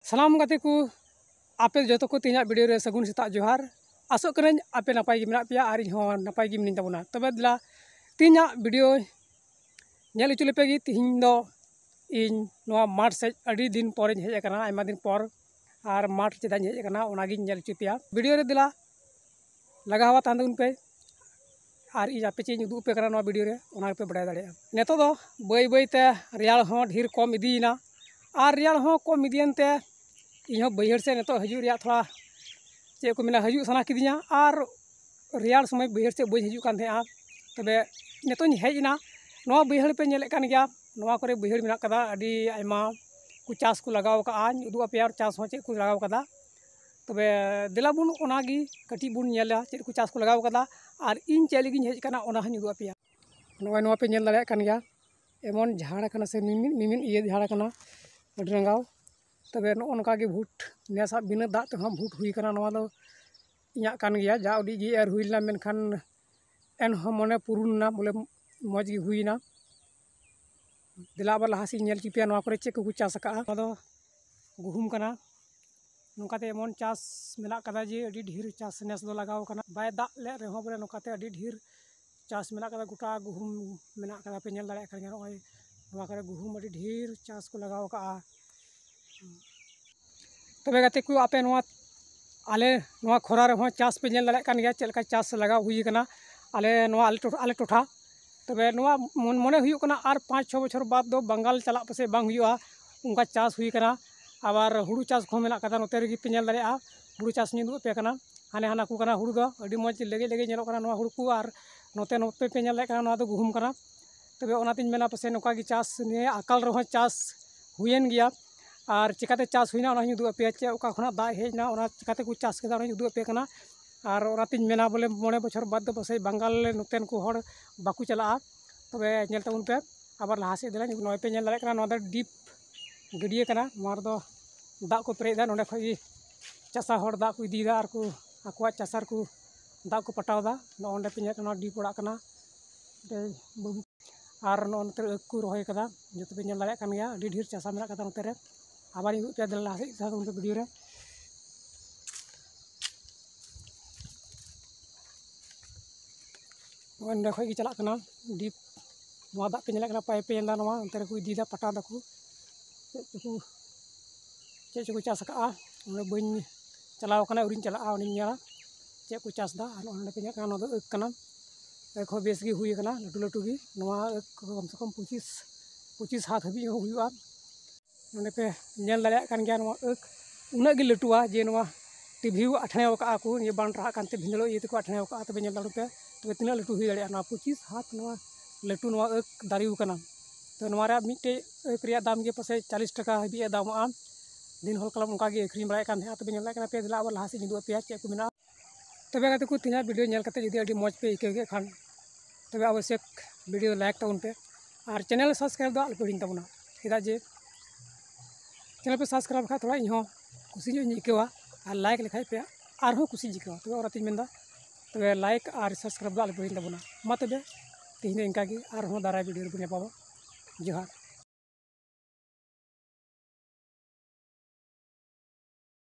सालाम गाते को आपे जो को तीन वीडियो रे सगुन सेता जोहार आसो करें आपे नपाय गे मेना पेया और इन नपाय गे मिनी तबना तबे दिला तीन वीडियो नेल चुले पे गे तीन दो इन नोआ माठ से अड़ी दिन पर हेज अकना आयमा दिन पर और माठ चेदा हेज अकना ओनागी नेल चुपेया वीडियो रे दिला लगावा तांदुन पे और इन आपे चे उदू पे करा नोआ वीडियो रे ओना पे बड़ाय दाड़े नेतो दो बई बई ते रियाल हो ढेर कम इदीना और रियाल हो कम इदियनते इन बैहर से नित हजू थोड़ा चे को मेना हजू सना किदिया और रियाल समय बैहर से बी हजू कान तबे नित हेजना नोआ बैहर पे नेले कान गया नोआ करे बैहर मेना कदा अडी आयमा को चास को लगाव का उदू पे चास हो चे को लगाव कदा तबे दिला बुन ओनागी कटी बुन नेला चे को चास को लगाव कदा और इन चे लगी हेज काना ओना हन उदू पे नोआ नोआ पे नेल दाड़े कान गया एमन झाड़ काना से मिमिन इये झाड़ काना अडी रंगाव तबे नोका भूट नेसा बिना दाग तेह भूट हुईना इं कान गया जा उड़ी गे एर हुईना मेनखान एन मने पुरुना बोले मज गे हुईना दिला आबार लहासी नेल चिपिया नोआ करे चे को चास का गुहुम कना नोकाते एमन चास मेना कदा जे अडी ढेर चास नेस दो लगाव कना बाय दाग ले रेहो बोले नोकाते अडी ढेर चास मेना कदा गोटा गुहुम मेना कदा पे नेल दाड़े कान नोय नोआ करे गुहुम अडी ढेर चास को लगाव का तबे गाते को आपे नोआ आले नोआ खोरा रे चास पे नेल दाड़े कान गया चेलका चास लगा हुई कना आले टोठा तबे नोआ मने हुई कना और 5-6 बछर बाद दो बंगाल चला पसे बांग हुआ उनका चास हुई कना आबार हुड़ू चास को मेना कदा नोते रे पे नेल दाड़ेया हुड़ू चास निदु पे कना हाने हाना को कना हुड़ू दो अडी मज लेगे लेगे नेलो कना नोआ हुड़ू को और नोते पे नेल दाड़े कना नोआ दो गुहुम कना तबे ओनातिन मेना पसे नोका गी चास ने अकाल रे चास हुयन गया और चिकाते चास हुईना उदू पे चे ओका खना दा हेजना चिकाते को चास केदा उदू पे कना और ओनातिन मेना बोले 9 बछर बाद दो पसे बंगाल नोतेन को हर बाकू चला तबे नेल तबुन पे आबार लहा से दिला नोय पे नेल दाड़े कना नोआ दो डीप गडिया कना नोआ दो दाग को पेरेदा नोडे खई चासा हर दाग को इदीदा और को आकुआ चासार को दाग को पटावदा नोंडे पे नेल डीप ओड़ा कना और नोते अक को रोहय कदा जो पे नेल दाड़े कान गया अडी ढेर चासा मेना कदा नोते रे आबार इन पे दिला लहा से उनके वीडियो रे नोंडे खई चला कना डीप नोआ दाग पे नेल कना पाइप पे नोआ अंते रे को इदीदा पटावदा को चे को चास का बन चलाव कना उरिन चला उनी नेला चे को चास दा और पे नेल कना अक कना एक हो बेस गी हुई कना लटू लटू गी नोआ कम से कम 25 हाथ हबी हुआ नोंडे पे नेल दाड़े कान गया नोआ अक उना गे लटुआ जे नोआ टीवी आठनेव का को ये बान रहा कानते भिंदलो ये को आठनेव का तबे नेल दाड़ू पे तबे तिना लटू हुई दाड़े 25 हाथ नोआ लटू नोआ अक दारिउ कना तो नोआ रे मिटे अक रिया दाम गे पसे 40 टका हबी दामा दिन हल कलम उनका गे अखरीम बड़ाय कान तबे नेल दाड़े पे दिला आबार लहा से निदु पे चे को मेना तबे गाते को तीना वीडियो नेल कते जदि अडी मज पे इके गे खान तबे आवश्यक वीडियो लाइक ताउन पे और चैनल सब्सक्राइब दो अलपे हिड़ी ताबना चेदा जे चैनल पे सब्सक्राइब खा थोड़ा इन खुशी इकेवा और लाइक लिखाई पे और खुशी जिकेवा तबे और मेनदा तबे लाइक और सब्सक्राइब दो अलपे हिड़ी ताबना मा तबे तीन इनका गे और दाराय वीडियो रे बने पाबा जोहार।